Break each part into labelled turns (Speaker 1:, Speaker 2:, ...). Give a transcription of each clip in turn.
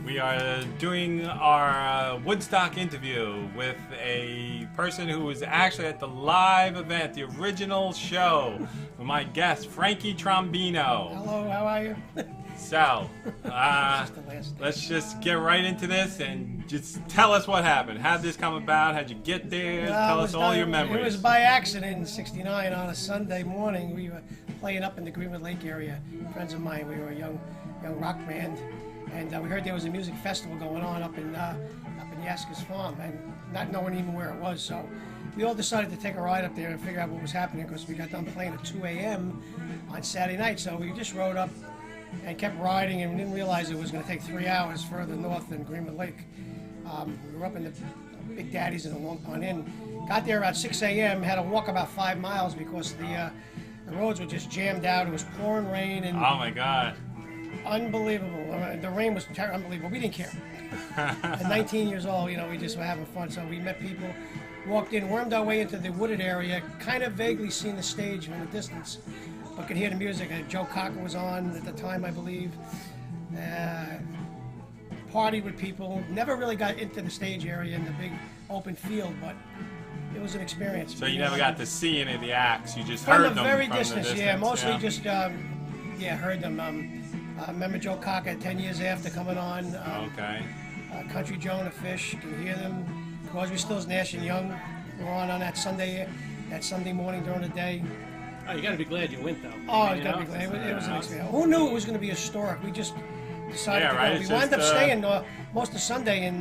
Speaker 1: We are doing our Woodstock interview with a person who was actually at the live event, the original show, with my guest, Frankie Trombino.
Speaker 2: Hello, how are you?
Speaker 1: So, let's just get right into this and just tell us what happened. How'd this come about? How'd you get there? Tell us all your memories.
Speaker 2: It was by accident in '69 on a Sunday morning. We were playing up in the Greenwood Lake area. Friends of mine, we were a young rock band. And we heard there was a music festival going on up in Yaska's farm, and not knowing even where it was. So we all decided to take a ride up there and figure out what was happening, because we got done playing at 2 a.m. on Saturday night. So we just rode up and kept riding, and we didn't realize it was going to take 3 hours further north than Greenwood Lake. We were up in the Big Daddy's in the Long Pond Inn. Got there about 6 a.m., had to walk about 5 miles because the roads were just jammed out. It was pouring rain. And
Speaker 1: oh my God.
Speaker 2: Unbelievable. The rain was unbelievable. We didn't care. At 19 years old, we just were having fun. So we met people, walked in, wormed our way into the wooded area, kind of vaguely seen the stage from a distance, but could hear the music. Joe Cocker was on at the time, I believe. Partied with people. Never really got into the stage area in the big open field, but it was an experience.
Speaker 1: So you never got to see any of the acts. You just
Speaker 2: from
Speaker 1: heard
Speaker 2: the
Speaker 1: them
Speaker 2: very
Speaker 1: from
Speaker 2: distance.
Speaker 1: the distance.
Speaker 2: Yeah, mostly just heard them. I remember Joe Cocker 10 years after coming on.
Speaker 1: Okay.
Speaker 2: Country Joe and the Fish, can hear them. Crosby, Stills, Nash and Young were on that Sunday morning during the day.
Speaker 3: Oh, you got to be glad you went though.
Speaker 2: Oh, you got to be glad. It was an experience. Who knew it was going to be historic? We just decided to go. We wound up staying most of Sunday and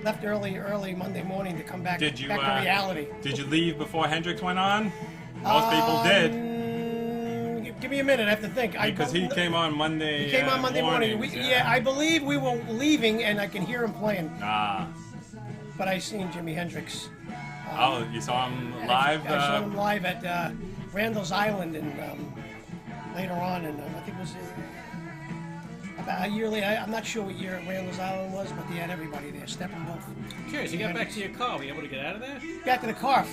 Speaker 2: left early Monday morning to come back to reality.
Speaker 1: Did you leave before Hendrix went on? Most people did.
Speaker 2: Give me a minute, I have to think.
Speaker 1: Because he came on Monday.
Speaker 2: He came on Monday morning.
Speaker 1: Yeah,
Speaker 2: I believe we were leaving, and I can hear him playing.
Speaker 1: Ah.
Speaker 2: But I seen Jimi Hendrix.
Speaker 1: You saw him live?
Speaker 2: I saw him live at Randall's Island, and later on, and I think it was about a year later. I'm not sure what year Randall's Island was, but they had everybody there, Steppenwolf.
Speaker 3: I'm curious, you got back to your car. Were you able to get out of there?
Speaker 2: Got to the car.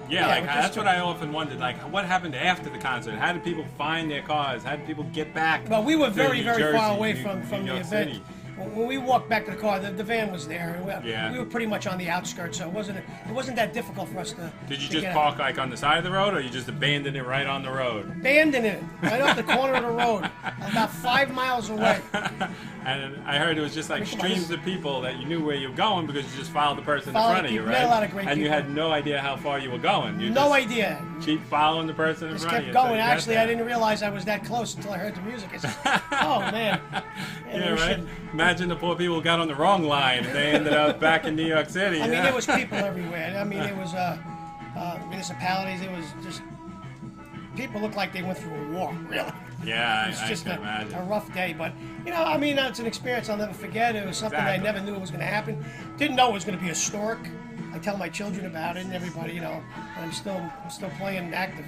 Speaker 1: Yeah, that's what I often wondered. Like, what happened after the concert? How did people find their cars? How did people get back?
Speaker 2: Well, we were very
Speaker 1: Jersey,
Speaker 2: far away from the event.
Speaker 1: City.
Speaker 2: When we walked back to the car, the van was there.
Speaker 1: Yeah.
Speaker 2: We were pretty much on the outskirts, so it wasn't that difficult for us to.
Speaker 1: Did you just park like on the side of the road, or you just abandoned it right on the road?
Speaker 2: Abandoned it right off the corner of the road, about 5 miles away.
Speaker 1: And I heard it was just like streams of people that you knew where you were going because you just followed the person in front of you, right?
Speaker 2: Met a lot of great
Speaker 1: and
Speaker 2: people.
Speaker 1: you had no idea how far you were going.
Speaker 2: No idea.
Speaker 1: Keep following the person in front of you.
Speaker 2: Just kept going. Actually, I didn't realize I was that close until I heard the music. I said, oh, man.
Speaker 1: Yeah, right? Imagine the poor people who got on the wrong line and they ended up back in New York City.
Speaker 2: I mean, there was people everywhere. I mean, there was municipalities. It was just... People looked like they went through a war, really.
Speaker 1: Yeah,
Speaker 2: it was just
Speaker 1: imagine.
Speaker 2: A rough day, but I mean, it's an experience I'll never forget. It was something I never knew was going to happen. Didn't know it was going to be historic. I tell my children about it and everybody, and I'm still playing active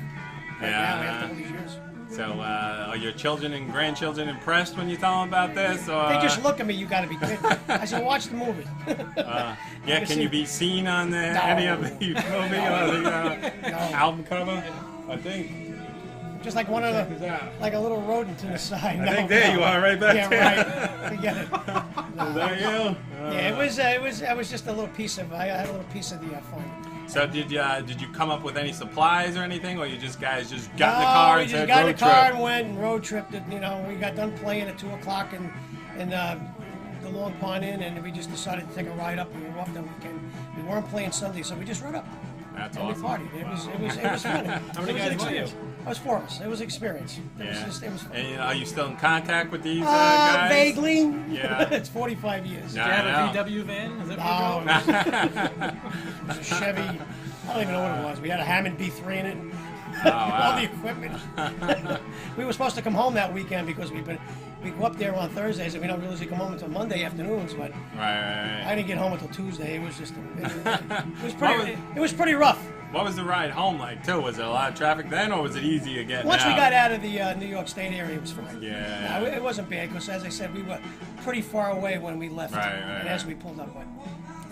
Speaker 2: right now after all these years.
Speaker 1: So, are your children and grandchildren impressed when you tell them about this? Or?
Speaker 2: They just look at me. You got to be kidding. I said, watch the movie.
Speaker 1: Can you be seen on any of the movie or the album cover? I think.
Speaker 2: Just like one of like a little rodent to the side.
Speaker 1: I think there you are, right back there.
Speaker 2: Yeah, right. Forget it.
Speaker 1: Is that you?
Speaker 2: Yeah, it was just a little piece of. I had a little piece of the fun.
Speaker 1: So did you come up with any supplies or anything, or you guys just got in the car and said road trip?
Speaker 2: We just got in the car and went and road tripped it. We got done playing at 2 o'clock in the Long Pond Inn, and we just decided to take a ride up. We were off that weekend. We weren't playing Sunday, so we just rode up.
Speaker 1: That's
Speaker 2: and
Speaker 1: awesome.
Speaker 2: we partied. It was fun.
Speaker 3: How many guys were you?
Speaker 2: It was 4 of us. It was an experience. It was fun.
Speaker 1: And are you still in contact with these guys?
Speaker 2: Vaguely.
Speaker 1: Yeah.
Speaker 2: It's 45 years.
Speaker 3: Did you have a VW van? Is that
Speaker 2: No. It was a Chevy. I don't even know what it was. We had a Hammond B3 in it.
Speaker 1: Oh, wow.
Speaker 2: All the equipment. We were supposed to come home that weekend because we go up there on Thursdays and we don't usually come home until Monday afternoons. But
Speaker 1: right.
Speaker 2: I didn't get home until Tuesday. It was just it was pretty rough.
Speaker 1: What was the ride home like too? Was there a lot of traffic then, or was it easy to get?
Speaker 2: Once we got out of the New York State area, it was fine.
Speaker 1: Yeah.
Speaker 2: No, it wasn't bad because, as I said, we were pretty far away when we left, and as we pulled up.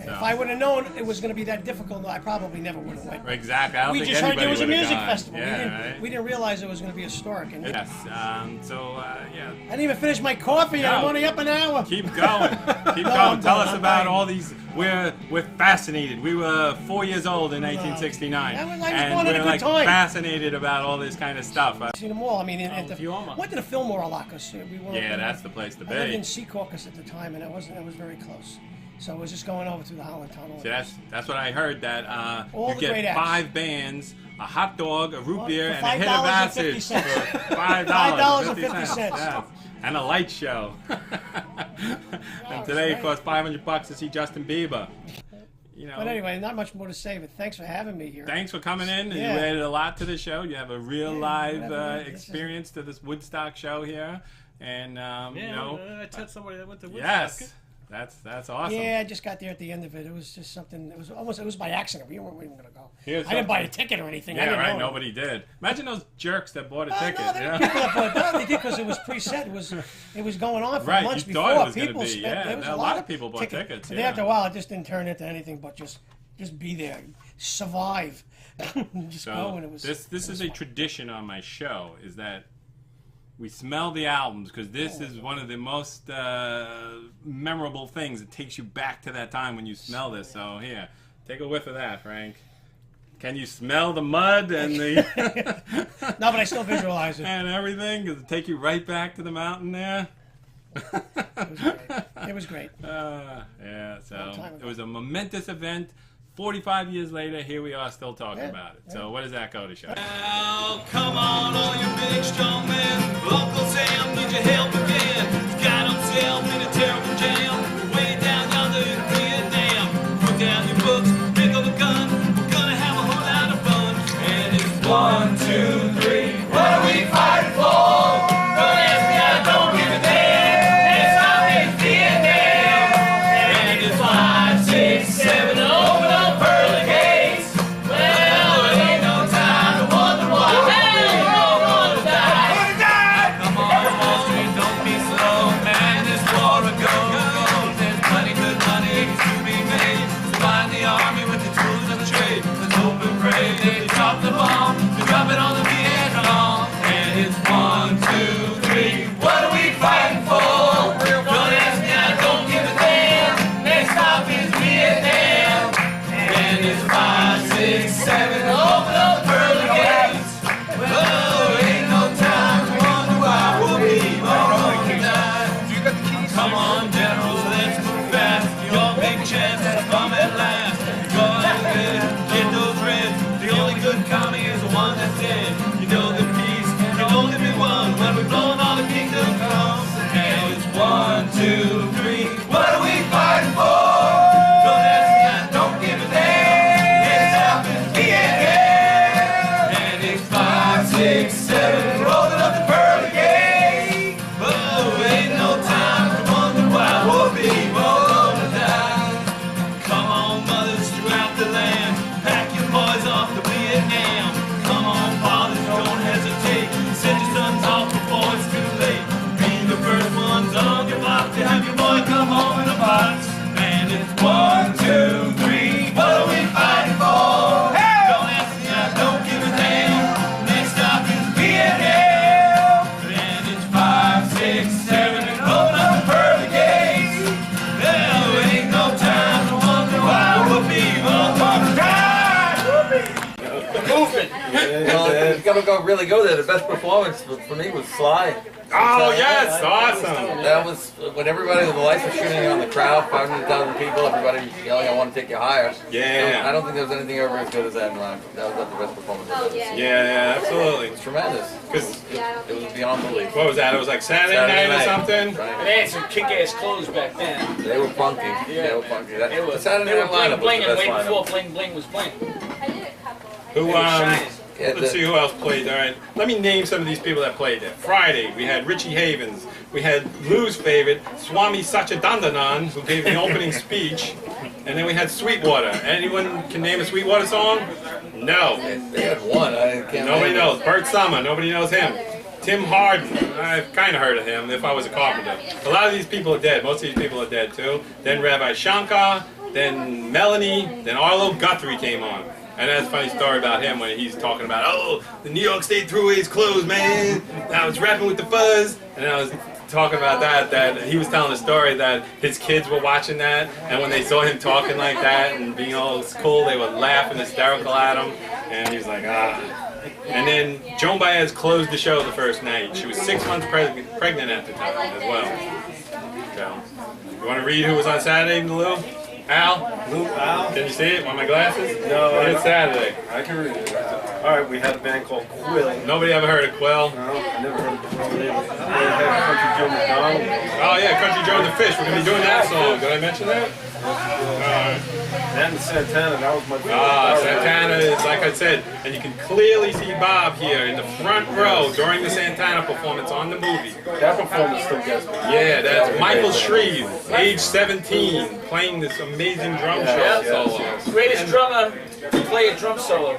Speaker 2: If I would have known it was going to be that difficult, I probably never would have went.
Speaker 1: Exactly. I don't
Speaker 2: we
Speaker 1: think
Speaker 2: just heard
Speaker 1: anybody
Speaker 2: there was a
Speaker 1: would've
Speaker 2: music
Speaker 1: gone.
Speaker 2: festival.
Speaker 1: Yeah,
Speaker 2: We didn't realize it was going to be historic. And
Speaker 1: yes.
Speaker 2: didn't even finish my coffee yet. I'm
Speaker 1: No.
Speaker 2: only up an hour.
Speaker 1: Keep going. Keep
Speaker 2: No,
Speaker 1: going. Tell
Speaker 2: no,
Speaker 1: us
Speaker 2: I'm
Speaker 1: about
Speaker 2: fine.
Speaker 1: all these. We're fascinated. We were 4 years old in 1969,
Speaker 2: I was
Speaker 1: and
Speaker 2: born at a
Speaker 1: we're
Speaker 2: good
Speaker 1: like
Speaker 2: time.
Speaker 1: fascinated about all this kind of stuff.
Speaker 2: Seen them all. I mean,
Speaker 3: you almost.
Speaker 2: went to the Fillmore a lot because we were.
Speaker 1: Yeah, that's the place to
Speaker 2: I lived
Speaker 1: be.
Speaker 2: in Secaucus at the time, and it was very close. So it was just going over through the Holland Tunnel.
Speaker 1: See, that's what I heard. That
Speaker 2: All
Speaker 1: you
Speaker 2: the
Speaker 1: get
Speaker 2: great acts.
Speaker 1: 5 bands, a hot dog, a root beer,
Speaker 2: for
Speaker 1: and a hit of acid
Speaker 2: $5.50.
Speaker 1: for $5.50.
Speaker 2: $5.50.
Speaker 1: Yes. And a light show. And today it costs $500 to see Justin Bieber. You know.
Speaker 2: But anyway, not much more to say. But thanks for having me here.
Speaker 1: Thanks for coming in.
Speaker 2: Yeah.
Speaker 1: You added a lot to the show. You have a real live
Speaker 2: whatever it is.
Speaker 1: experience to this Woodstock show here, and you know,
Speaker 3: I touched somebody that went to Woodstock.
Speaker 1: yes, that's awesome.
Speaker 2: Yeah, I just got there at the end of it. It was just something. It was by accident. We weren't even going to go.
Speaker 1: Here's
Speaker 2: I didn't buy a
Speaker 1: something-
Speaker 2: ticket or anything. I
Speaker 1: Yeah,
Speaker 2: didn't
Speaker 1: right.
Speaker 2: know.
Speaker 1: Nobody did. Imagine those jerks that bought a
Speaker 2: No,
Speaker 1: ticket.
Speaker 2: no, there
Speaker 1: you
Speaker 2: were
Speaker 1: know?
Speaker 2: people that bought it. No, they did because it was preset. It was going on for
Speaker 1: Right,
Speaker 2: months
Speaker 1: you
Speaker 2: before.
Speaker 1: thought it was gonna
Speaker 2: People
Speaker 1: be,
Speaker 2: spent,
Speaker 1: yeah,
Speaker 2: there was
Speaker 1: a lot of people bought tickets,
Speaker 2: And
Speaker 1: yeah.
Speaker 2: after a while, it just didn't turn into anything but just be there, survive, just go. And it was
Speaker 1: this is a tradition on my show, is that we smell the albums, because this is one of the most memorable things. It takes you back to that time when you smell this. So here, take a whiff of that, Frank. Can you smell the mud and the
Speaker 2: no, but I still visualize it.
Speaker 1: and everything? Does it take you right back to the mountain there?
Speaker 2: It was great.
Speaker 1: Yeah, so
Speaker 2: time ago.
Speaker 1: it was a momentous event. 45 years later, here we are still talking
Speaker 2: Yeah,
Speaker 1: about it. So what does that go to show?
Speaker 4: Now, come on, all you big strong men. Uncle Sam, need your help again. He's got himself in a terrible jam. Way down yonder in Vietnam. Put down your books, pick up a gun. We're gonna have a whole lot of fun. And it's 1, 2, 3. What are we fighting for? Don't ask me, I don't give a damn. It's not in Vietnam. And it's 5, 6, 7, open up pearly gates. Well, it ain't no time to wonder why. Hey, we don't wanna die. Come on, Wall Street, don't be slow, man. This war a go. There's plenty good money to be made. Supplying the army with the tools of the trade. Let's hope and pray they drop the bomb. They drop it on the Vietnam. And it's 1, 2, 3. What are we fighting for? Don't ask me, I don't give a damn. Next stop is Vietnam. And it's 5, 6, 7. Open up the pearly gates. Oh, ain't no time to wonder why we'll be on tonight. Come on, generals, let's move fast. Your big chance has come at last. Go ahead, get those reds. The only good commie is the one that's dead. You know the peace can only be won when we've blown all the kingdom comes. And it's 1, 2, 3. What are we fighting for? Don't ask me, I don't give a damn. Next stop is Vietnam. And it's 5, 6, 7. Rolling up the pearly gate. Oh, ain't no time to wonder why we'll be born to die. Come on, mothers throughout the land. Pack your boys off to Vietnam. Come on, fathers, don't hesitate. Send your sons off before it's too late. Be the first ones on your block to have your boy come home in a box. And it's 1, 2, 3. What are we fighting for? Don't ask me, I don't give a damn. Next stop is Vietnam. And it's 5, 6, 7. And open up the pearly gates. There ain't no time to wonder why we'll be on one time.
Speaker 5: Well, you gotta really go there. The best performance for me was Sly.
Speaker 1: Oh yes, awesome.
Speaker 5: That was when everybody, the lights were shooting on the crowd, 500,000 people, everybody yelling, "I want to take you higher."
Speaker 1: Yeah.
Speaker 5: I don't think there was anything ever as good as that in live. That was the best performance I've ever seen.
Speaker 1: Yeah, absolutely.
Speaker 5: It was tremendous. It was beyond belief.
Speaker 1: What was that? It was like Saturday
Speaker 5: Saturday
Speaker 1: night or
Speaker 5: night.
Speaker 1: something?
Speaker 5: Right.
Speaker 3: They had some kick-ass clothes back then.
Speaker 5: They were funky. They were funky. That,
Speaker 3: It was.
Speaker 5: the Saturday
Speaker 3: They were
Speaker 5: night lineup
Speaker 3: bling
Speaker 5: was
Speaker 3: blinging
Speaker 5: the
Speaker 3: way
Speaker 5: best
Speaker 3: before
Speaker 5: lineup.
Speaker 3: bling bling was bling.
Speaker 1: Who
Speaker 3: They were shining.
Speaker 5: Yeah,
Speaker 1: let's see who else played. All right, let me name some of these people that played there. Friday, we had Richie Havens. We had Lou's favorite, Swami Sachidandanan, who gave the opening speech. And then we had Sweetwater. Anyone can name a Sweetwater song? No.
Speaker 5: They had one. I can't
Speaker 1: Nobody
Speaker 5: believe it.
Speaker 1: knows. Bert Summer. Nobody knows him. Tim Harden. I've kind of heard of him if I was a carpenter. A lot of these people are dead. Most of these people are dead too. Then Rabbi Shankar. Then Melanie. Then Arlo Guthrie came on. And that's a funny story about him when he's talking about, oh, the New York State Thruway's closed, man. I was rapping with the Fuzz. And I was talking about that he was telling a story that his kids were watching that, and when they saw him talking like that and being all cool, they would laugh and hysterical at him, and he was like, ah. And then Joan Baez closed the show the first night. She was 6 months pregnant at the time as well. So, you want to read who was on Saturday, Lou? Al? Can you see it? Want my glasses?
Speaker 6: No.
Speaker 1: It's Saturday.
Speaker 6: I can read it. Alright, we had a band called Quill.
Speaker 1: Nobody ever heard of Quill?
Speaker 6: No, I never heard of Quill. We had Country Joe McDonald.
Speaker 1: Oh yeah, Country Joe and the Fish. We're going to be doing that song. Did I mention that?
Speaker 6: And Santana, that was my favorite.
Speaker 1: Santana is, like I said, and you can clearly see Bob here in the front row during the Santana performance on the movie.
Speaker 6: That performance still gets me.
Speaker 1: Yeah, that's Michael Shreve, age 17, playing this amazing drum solo.
Speaker 3: Greatest drummer to play a drum solo.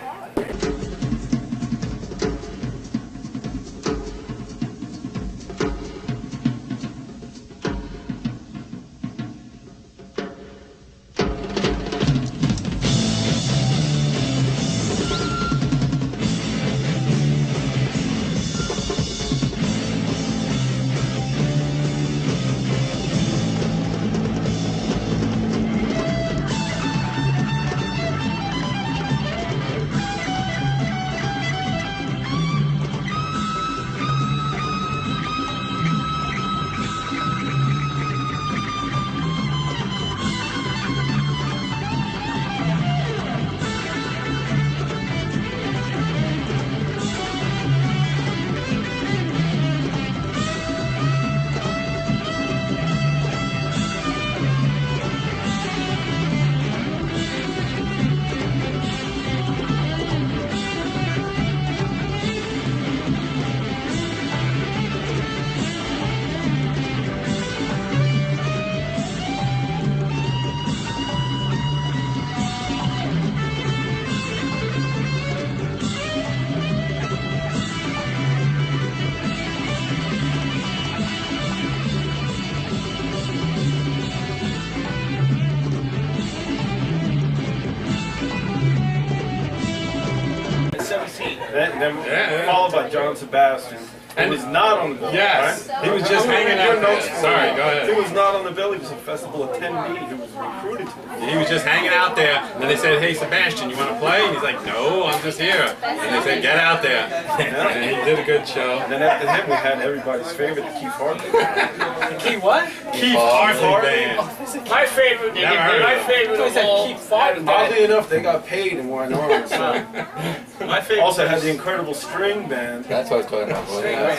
Speaker 6: Then followed by John Sebastian, who was not on the bill.
Speaker 1: Yes,
Speaker 6: right?
Speaker 1: he was just hanging out there. Sorry, go ahead.
Speaker 6: He was not on the bill. He was a festival attendee who was recruited to it.
Speaker 1: He was just hanging out there, and they said, "Hey, Sebastian, you want to play?" And he's like, "No, I'm just here." And they said, "Get out there." And he did a good show.
Speaker 6: And then after him, we had everybody's favorite, the Keith Hartley.
Speaker 3: Keith what?
Speaker 1: Keith Hartley Band.
Speaker 3: My favorite.
Speaker 1: Never heard of
Speaker 3: My
Speaker 1: it.
Speaker 3: favorite of all.
Speaker 6: Oddly enough, they got paid and weren't on. So.
Speaker 3: My favorite.
Speaker 6: Also had the incredible string band.
Speaker 5: That's what I was talking about.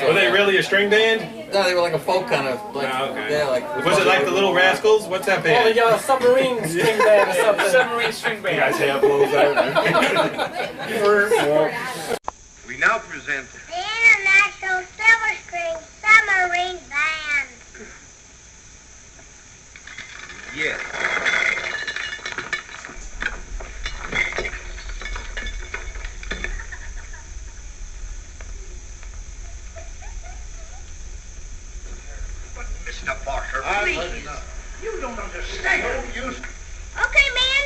Speaker 1: Were they really a string band?
Speaker 5: No, they were like a folk kind of. Like,
Speaker 1: Oh, okay.
Speaker 5: Yeah, like.
Speaker 1: Was it like the Little Rascals? What's that band?
Speaker 3: submarine string band or something. Submarine string
Speaker 6: You
Speaker 3: band.
Speaker 6: guys have those out there.
Speaker 7: We now present
Speaker 8: The International Silver String Submarine Band.
Speaker 7: Yes. But Mr. Barker, please. You don't understand.
Speaker 8: Okay, man.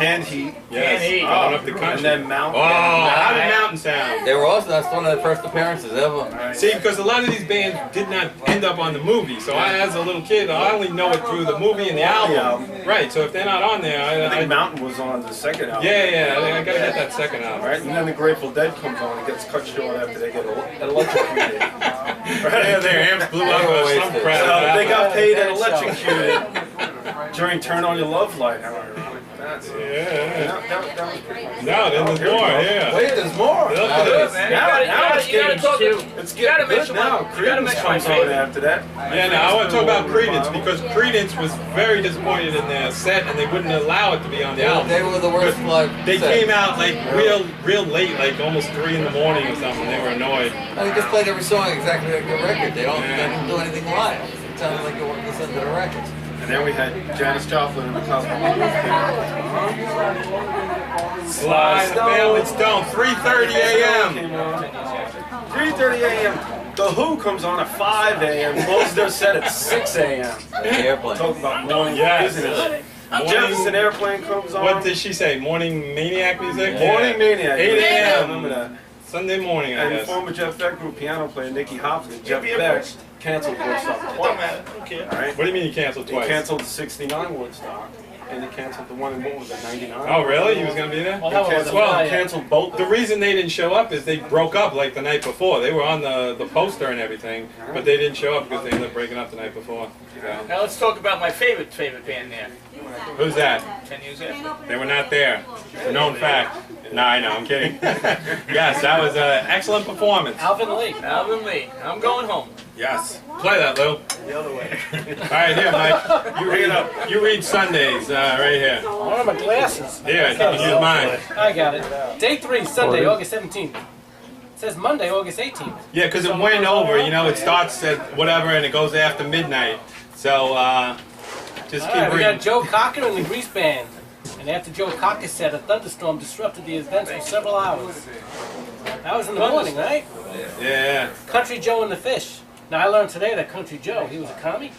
Speaker 6: Canned Heat.
Speaker 1: Yes.
Speaker 3: Heat.
Speaker 1: Going up the
Speaker 6: And
Speaker 1: country.
Speaker 6: then Mountain.
Speaker 1: Oh, how did Mountain sound?
Speaker 5: They were also, that's one of the first appearances ever.
Speaker 1: See, because a lot of these bands did not end up on the movie, so I, as a little kid, I only know it through the movie and the album. Right, so if they're not on there,
Speaker 6: I think Mountain was on the second album.
Speaker 1: yeah, I gotta get that second album.
Speaker 6: Right, and then the Grateful Dead comes on and gets cut short after they get electrocuted.
Speaker 1: Right, yeah, their amps blew up or some crap.
Speaker 6: So they got paid and electrocuted during Turn On Your Love Light, however. That's that was pretty much.
Speaker 1: No, then there's more, yeah.
Speaker 5: Wait, there's more.
Speaker 1: Look at this.
Speaker 6: Now it's
Speaker 3: you gotta
Speaker 6: getting
Speaker 3: talk.
Speaker 6: cute. It's getting good
Speaker 3: mention
Speaker 6: now.
Speaker 3: you gotta
Speaker 6: Creedence
Speaker 3: mention
Speaker 6: comes
Speaker 3: my
Speaker 6: on
Speaker 3: favorite.
Speaker 6: after that.
Speaker 1: Yeah, now I want to talk about Creedence because Creedence was very disappointed in their set and they wouldn't allow it to be on the album.
Speaker 5: They were the worst live
Speaker 1: They
Speaker 5: set.
Speaker 1: came out like real late, like almost 3 in the morning or something. They were annoyed.
Speaker 5: And they just played every song exactly like the record. They didn't do anything live. It sounded like you wanted to listen to the records.
Speaker 6: And then we had Janis Joplin and the Cosmopolitan.
Speaker 1: Sly the Family Stone, 3:30 a.m.
Speaker 6: 3:30 a.m. The Who comes on at 5 a.m. Closes their set at 6 a.m.
Speaker 5: The airplane.
Speaker 6: Talk about morning
Speaker 1: Yes.
Speaker 6: business.
Speaker 1: Morning-
Speaker 6: Jefferson Airplane comes on.
Speaker 1: What did she say? Morning Maniac music?
Speaker 6: Morning Maniac.
Speaker 1: 8 a.m.
Speaker 6: Remember that.
Speaker 1: Sunday morning, I
Speaker 6: And
Speaker 1: guess.
Speaker 6: former Jeff Beck group piano player Nicky Hopkins, Jeff Beck, canceled Woodstock twice.
Speaker 3: Okay.
Speaker 6: All right?
Speaker 1: What do you mean you canceled
Speaker 6: He
Speaker 1: twice?
Speaker 6: canceled the 69 Woodstock, and he canceled the one in, what was it, 99?
Speaker 1: Oh, really? He was going to be there?
Speaker 3: Well,
Speaker 6: He
Speaker 3: that was
Speaker 6: canceled,
Speaker 1: well,
Speaker 6: canceled both.
Speaker 1: The reason they didn't show up is they broke up like the night before. They were on the poster and everything, but they didn't show up because they ended up breaking up the night before. So.
Speaker 3: Now let's talk about my favorite band there.
Speaker 1: Who's that?
Speaker 3: 10 years after.
Speaker 1: They were not there. It's a known fact. No, I know, I'm kidding. Yes, that was an excellent performance.
Speaker 3: Alvin Lee. Alvin Lee. I'm going home.
Speaker 1: Yes. Play that, Lou.
Speaker 6: The other way.
Speaker 1: All right, here, Mike. You read Sundays right here.
Speaker 3: One of my glasses.
Speaker 1: Here, you can use mine.
Speaker 3: I got it. Day 3, Sunday, August 17th. It says Monday, August 18th.
Speaker 1: Yeah, because it went over, you know, it starts at whatever and it goes after midnight. So, just
Speaker 3: All
Speaker 1: keep
Speaker 3: right, we got
Speaker 1: reading.
Speaker 3: Joe Cocker and the Grease Band. And after Joe Cocker said, a thunderstorm disrupted the events for several hours. That was in the morning, right?
Speaker 1: Yeah.
Speaker 3: Country Joe and the Fish. Now I learned today that Country Joe, he was a commie.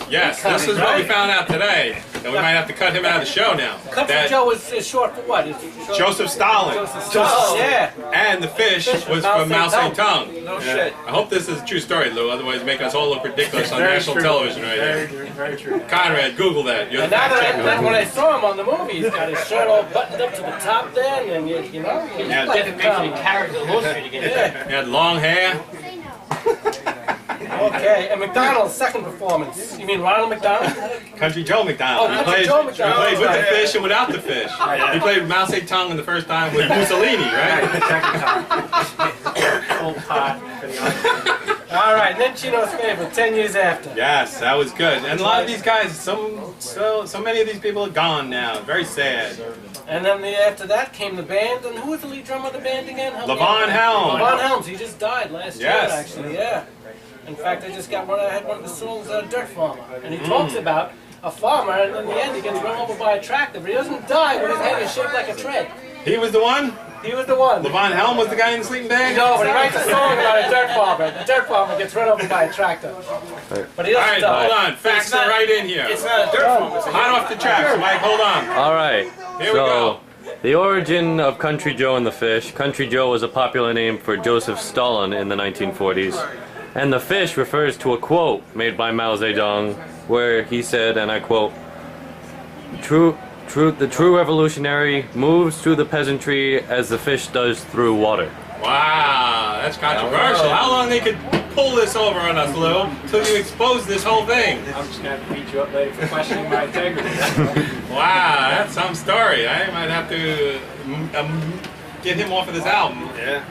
Speaker 1: Yes, this is what we found out today. That we might have to cut him out of the show now.
Speaker 3: Country
Speaker 1: That
Speaker 3: Joe is short for what? It's short
Speaker 1: Joseph Stalin.
Speaker 3: Joseph Stalin. Yeah.
Speaker 1: And the fish
Speaker 3: Fish
Speaker 1: was
Speaker 3: was
Speaker 1: from Mao
Speaker 3: Mao
Speaker 1: Zedong.
Speaker 3: No shit.
Speaker 1: I hope this is a true story, Lou. Otherwise, make us all look ridiculous on
Speaker 6: Very
Speaker 1: national
Speaker 6: true.
Speaker 1: television right
Speaker 6: Very
Speaker 1: here.
Speaker 6: true, very true.
Speaker 1: Conrad, Google that. You're
Speaker 3: And
Speaker 1: the
Speaker 3: now
Speaker 1: fact
Speaker 3: that
Speaker 1: checker.
Speaker 3: when I saw him on the movie, he's got his shirt all buttoned up to the top there, and you know, he's
Speaker 1: Yeah,
Speaker 3: like a
Speaker 1: didn't
Speaker 3: commie. Yeah.
Speaker 1: He had long hair.
Speaker 3: Okay, and McDonald's second performance. You mean Ronald McDonald?
Speaker 1: Country Joe McDonald.
Speaker 3: Oh,
Speaker 1: He
Speaker 3: Country Joe
Speaker 1: he
Speaker 3: McDonald.
Speaker 1: played with the
Speaker 3: Right.
Speaker 1: fish and without the fish. He played with Mao Zedong in the first time with Mussolini, right?
Speaker 3: Old pot. All right, and then Chino's favorite, 10 years after.
Speaker 1: Yes, that was good. And a lot of these guys, so many of these people are gone now. Very sad.
Speaker 3: And then after that came the band, and who was the lead drummer of the band again? Help me
Speaker 1: Levon
Speaker 3: out.
Speaker 1: Helm.
Speaker 3: Levon Helms, he just died last
Speaker 1: Yes.
Speaker 3: year, actually, yeah. In fact, I just got one, I had one of the songs, Dirt Farmer, and he talks about a farmer, and in the end he gets run over by a tractor, but he doesn't die, but his head is shaped like a tread.
Speaker 1: He was the one?
Speaker 3: He was the one.
Speaker 1: Levon Helm was the guy in the sleeping bag?
Speaker 3: No, but he writes a song about a dirt farmer. The dirt farmer gets run over by a tractor. But he
Speaker 1: All
Speaker 3: doesn't
Speaker 1: right,
Speaker 3: die.
Speaker 1: hold on. Facts are right in here.
Speaker 3: It's not a dirt farmer. It's a
Speaker 1: Hot off the tracks, Mike. Hold on.
Speaker 9: All right.
Speaker 1: Here we go.
Speaker 9: The origin of Country Joe and the Fish. Country Joe was a popular name for Joseph Stalin in the 1940s. And the fish refers to a quote made by Mao Zedong where he said, and I quote, the true revolutionary moves through the peasantry as the fish does through water.
Speaker 1: Wow, that's controversial. How long they could pull this over on us, Lou, till you expose this whole thing?
Speaker 3: I'm just going to beat you up later for questioning my integrity.
Speaker 1: Wow, that's some story. I might have to get him off of this album.
Speaker 6: Yeah.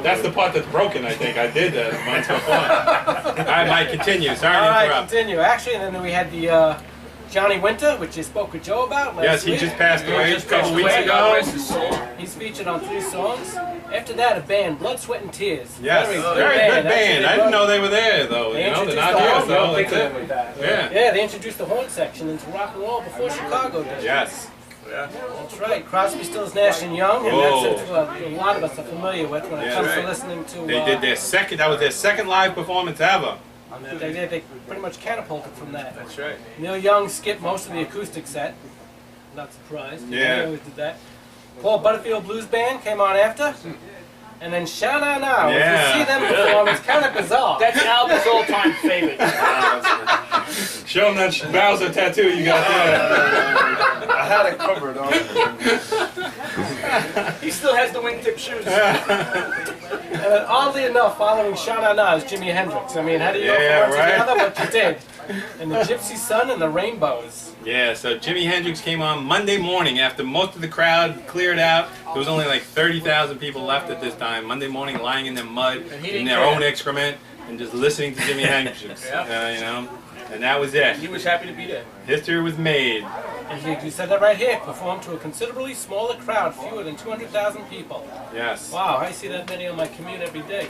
Speaker 1: That's the part that's broken, I think. I did that once before. All right, Mike, continue. Sorry
Speaker 3: All
Speaker 1: to
Speaker 3: right,
Speaker 1: interrupt.
Speaker 3: continue. Actually, and then we had the Johnny Winter, which you spoke with Joe about last
Speaker 1: Yes, he
Speaker 3: week.
Speaker 1: just passed away a couple weeks ago.
Speaker 3: He's featured on 3 songs. After that, a band, Blood, Sweat, and Tears.
Speaker 1: Yes, very good band. I didn't know they were there, though.
Speaker 3: They
Speaker 1: You know, they're
Speaker 3: introduced
Speaker 1: not
Speaker 3: the
Speaker 1: here,
Speaker 3: horn
Speaker 1: so that's
Speaker 3: section.
Speaker 1: it. Yeah.
Speaker 3: Yeah, they introduced the horn section into rock and roll before Chicago did.
Speaker 1: Yes.
Speaker 3: That's right. Crosby, Stills, Nash and Young, and that's what a lot of us are familiar with when it
Speaker 1: Yeah,
Speaker 3: comes to
Speaker 1: right.
Speaker 3: listening to.
Speaker 1: They did their second. That was their second live performance ever.
Speaker 3: They pretty much catapulted from that.
Speaker 6: That's right.
Speaker 3: Neil Young skipped most of the acoustic set. Not surprised.
Speaker 6: Yeah.
Speaker 3: They always did that. Paul Butterfield Blues Band came on after. And then Sha Na Na.
Speaker 6: Yeah.
Speaker 3: If you see them perform, it's kind of bizarre.
Speaker 10: That's Albert's all-time favorite.
Speaker 6: Show him that Bowser tattoo you got there.
Speaker 11: I had it covered on.
Speaker 10: He still has the wingtip shoes.
Speaker 3: And then oddly enough, following Sha Na Na is Jimi Hendrix. I mean, how do you go from one to the other? But you did. And the Gypsy Sun and the Rainbows.
Speaker 1: Yeah, so Jimi Hendrix came on Monday morning after most of the crowd cleared out. There was only like 30,000 people left at this time. Monday morning lying in their mud, in their own excrement, and just listening to Jimi Hendrix. You know, and that was it.
Speaker 10: He was happy to be there.
Speaker 1: History was made.
Speaker 3: And you said that right here. Performed to a considerably smaller crowd, fewer than 200,000 people.
Speaker 1: Yes.
Speaker 3: Wow, I see that many on my commute every day.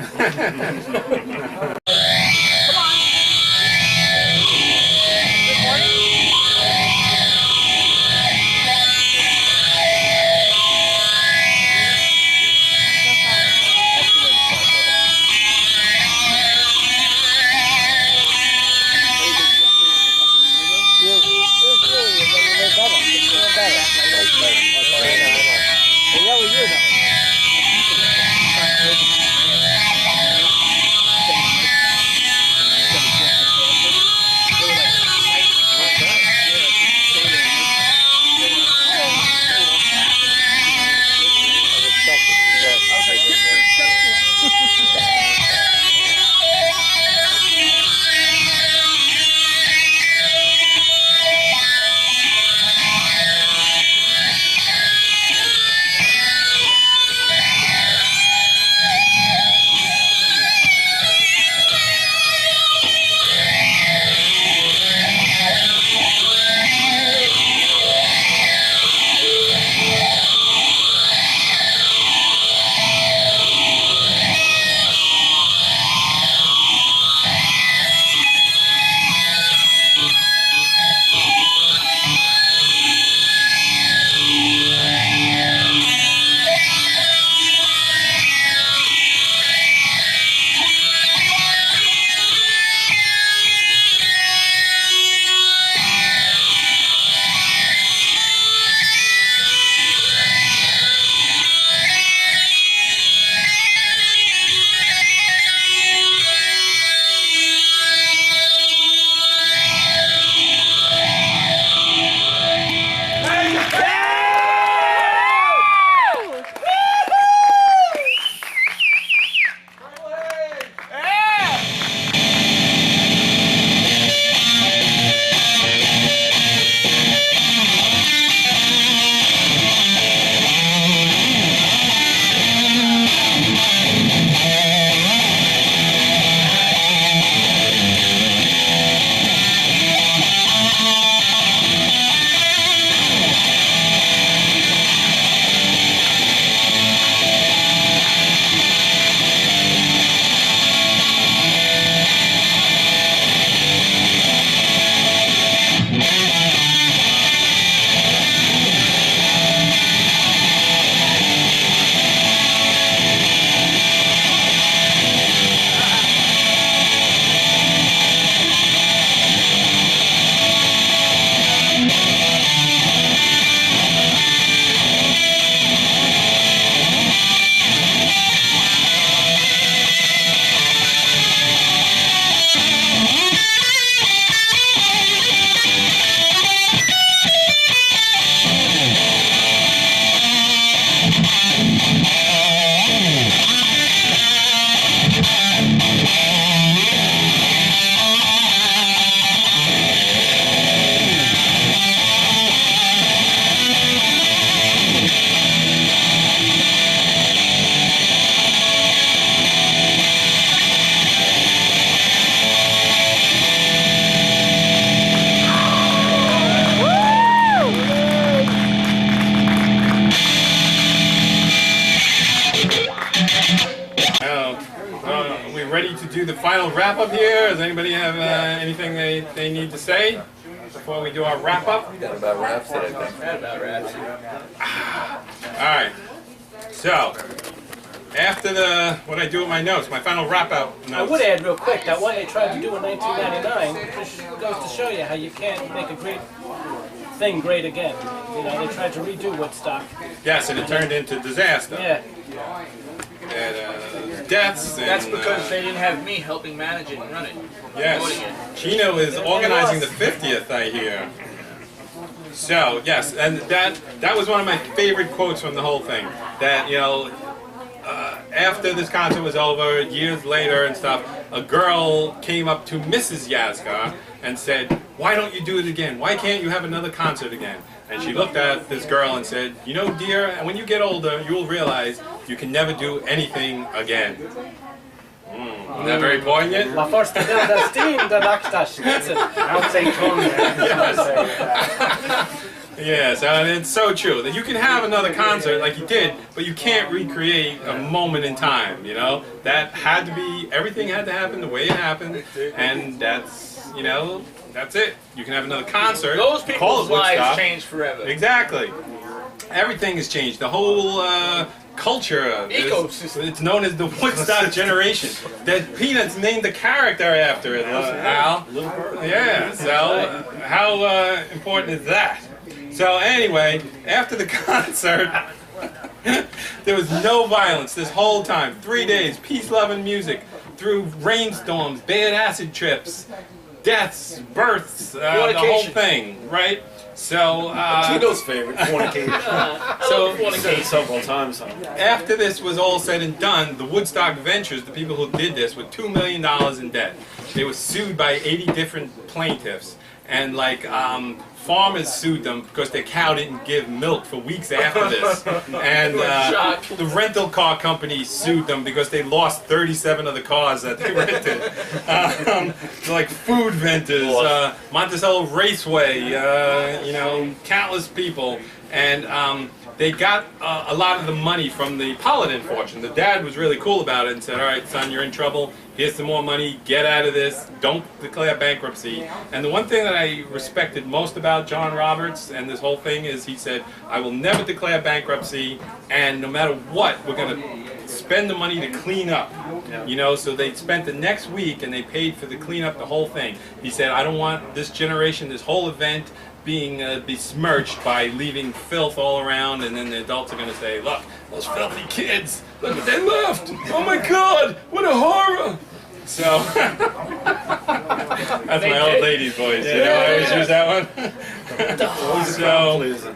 Speaker 1: ready to do the final wrap up here? Does anybody have anything they need to say before we do our wrap up?
Speaker 5: We got about wraps today, I think.
Speaker 10: About wraps.
Speaker 1: Alright. So, after the what I do with my notes, my final wrap up notes.
Speaker 3: I would add real quick that one they tried to do in 1999 just goes to show you how you can't make a great thing great again. You know, they tried to redo Woodstock.
Speaker 1: Yes, and it turned into disaster.
Speaker 3: Yeah.
Speaker 1: And deaths. And,
Speaker 10: That's because they didn't have me helping manage it and run it.
Speaker 1: Yes. Chino is organizing the 50th, I hear. So, yes, and that was one of my favorite quotes from the whole thing. That, you know, after this concert was over, years later and stuff, a girl came up to Mrs. Yazga and said, "Why don't you do it again? Why can't you have another concert again?" And she looked at this girl and said, "You know, dear, when you get older, you will realize you can never do anything again." Isn't that very poignant?
Speaker 3: La forza del destino dell'acta schnitzen. I would say tone there.
Speaker 1: Yes, and it's so true that you can have another concert like you did, but you can't recreate a moment in time, you know? That had to be, everything had to happen the way it happened, and that's, you know, that's it. You can have another concert.
Speaker 10: Those
Speaker 1: call
Speaker 10: people's
Speaker 1: it Woodstock.
Speaker 10: lives changed forever.
Speaker 1: Exactly. Everything has changed. The whole culture.
Speaker 10: Ecosystem.
Speaker 1: It's known as the Woodstock generation. That Peanuts named the character after it, Al. Yeah, so how important is that? So anyway, after the concert, there was no violence this whole time. 3 days, peace-loving music, through rainstorms, bad acid trips, deaths, births, the whole thing, right? So,
Speaker 11: Tito's favorite, fornication.
Speaker 1: So,
Speaker 11: said it several times.
Speaker 1: after this was all said and done, the Woodstock Ventures, the people who did this, were $2 million in debt. They were sued by 80 different plaintiffs, and like farmers sued them because their cow didn't give milk for weeks after this, and the rental car company sued them because they lost 37 of the cars that they rented. Like food vendors, Monticello Raceway, you know, countless people, and they got a lot of the money from the Paladin fortune. The dad was really cool about it and said, "All right, son, you're in trouble. Here's some more money. Get out of this. Don't declare bankruptcy." And the one thing that I respected most about John Roberts and this whole thing is he said, "I will never declare bankruptcy, and no matter what, we're going to spend the money to clean up." You know, so they spent the next week and they paid for the cleanup, the whole thing. He said, "I don't want this generation, this whole event, being besmirched by leaving filth all around," and then the adults are going to say, "Look, those filthy kids, look what they left! Oh my God, what a horror!" So, that's my old lady's voice, you know, I always use that one.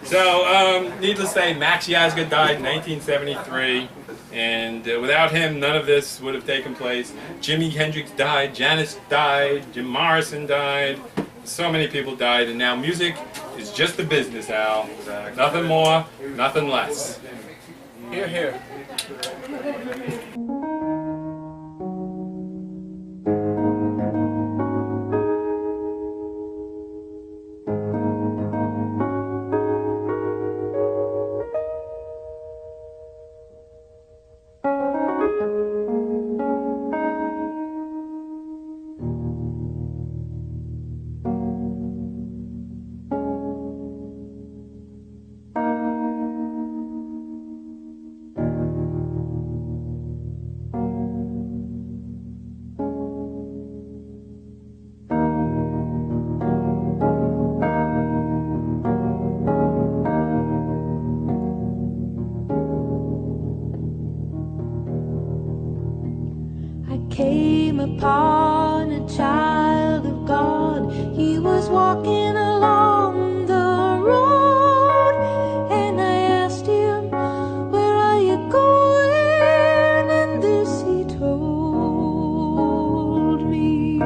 Speaker 1: So, needless to say, Max Yazga died in 1973, and without him, none of this would have taken place. Jimi Hendrix died, Janis died, Jim Morrison died. So many people died, and now music is just a business, Al. Nothing more, nothing less.
Speaker 10: Here, here.
Speaker 12: Came upon a child of God. He was walking along the road, and I asked him, "Where are you going?" And this he told me: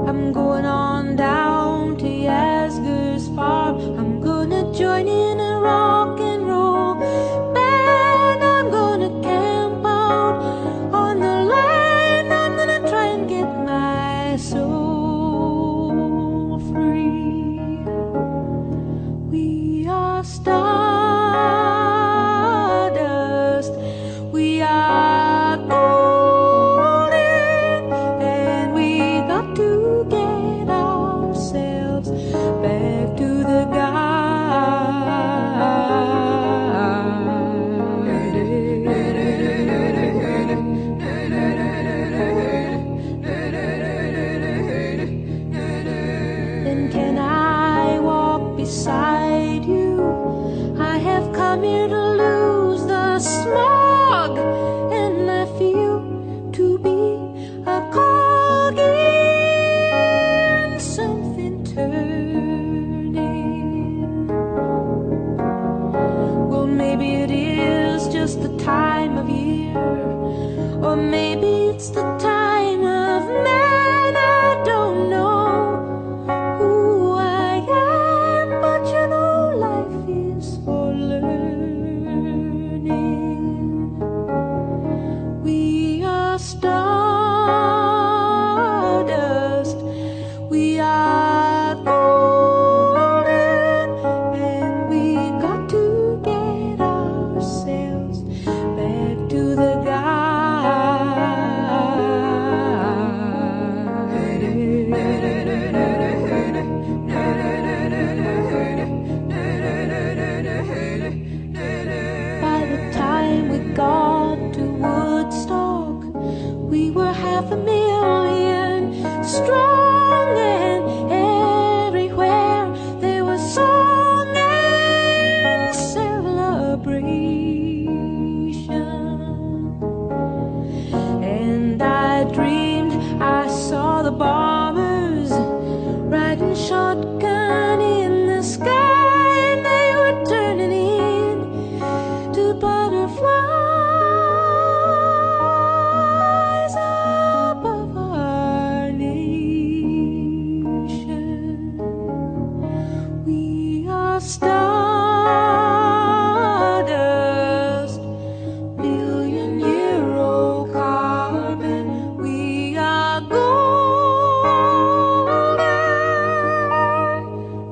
Speaker 12: "I'm going on down to Yazger's farm. I'm gonna join in a rock and roll band. I'm gonna camp on the line. I'm gonna try and get my soul." can I walk beside you? I have come here to lose the smog, and I feel to be a cog in something turning. Well, maybe it is just the time of year, or maybe it's the time of man. I don't know who I am, but you know life is for learning. We are stardust, we are golden, and we got to get ourselves back to the By the time we got to Woodstock, we were 500,000 strong, and everywhere there was song and celebration. And I dreamed I saw the bombers riding shotgun in the sky, and they were turning in to butterflies above our nation. We are stardust, billion-year-old carbon. We are golden,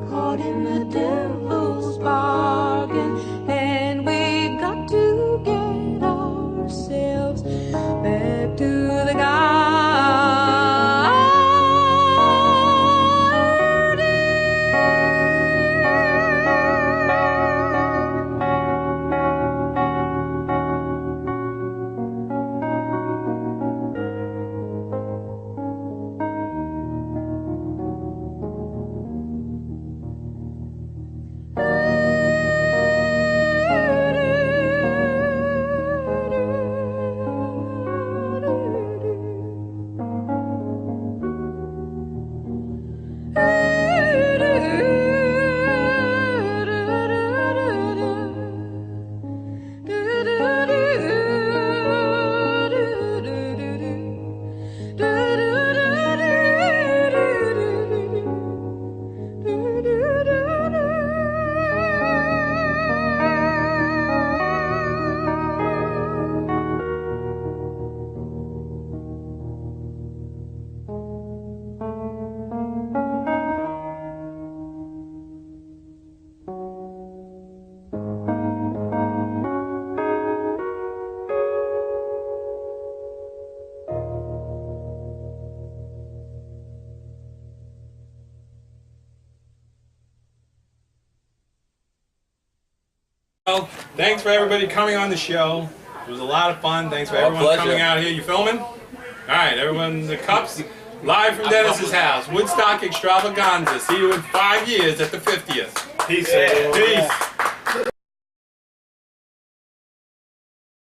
Speaker 12: caught in the devil's bargain, and we got to get ourselves back to the
Speaker 1: Well, thanks for everybody coming on the show. It was a lot of fun. Thanks for everyone
Speaker 5: pleasure.
Speaker 1: coming out here. You filming? All right, everyone, the cups live from Dennis's house. Woodstock Extravaganza. See you in 5 years at the 50th.
Speaker 6: Peace.
Speaker 1: Peace.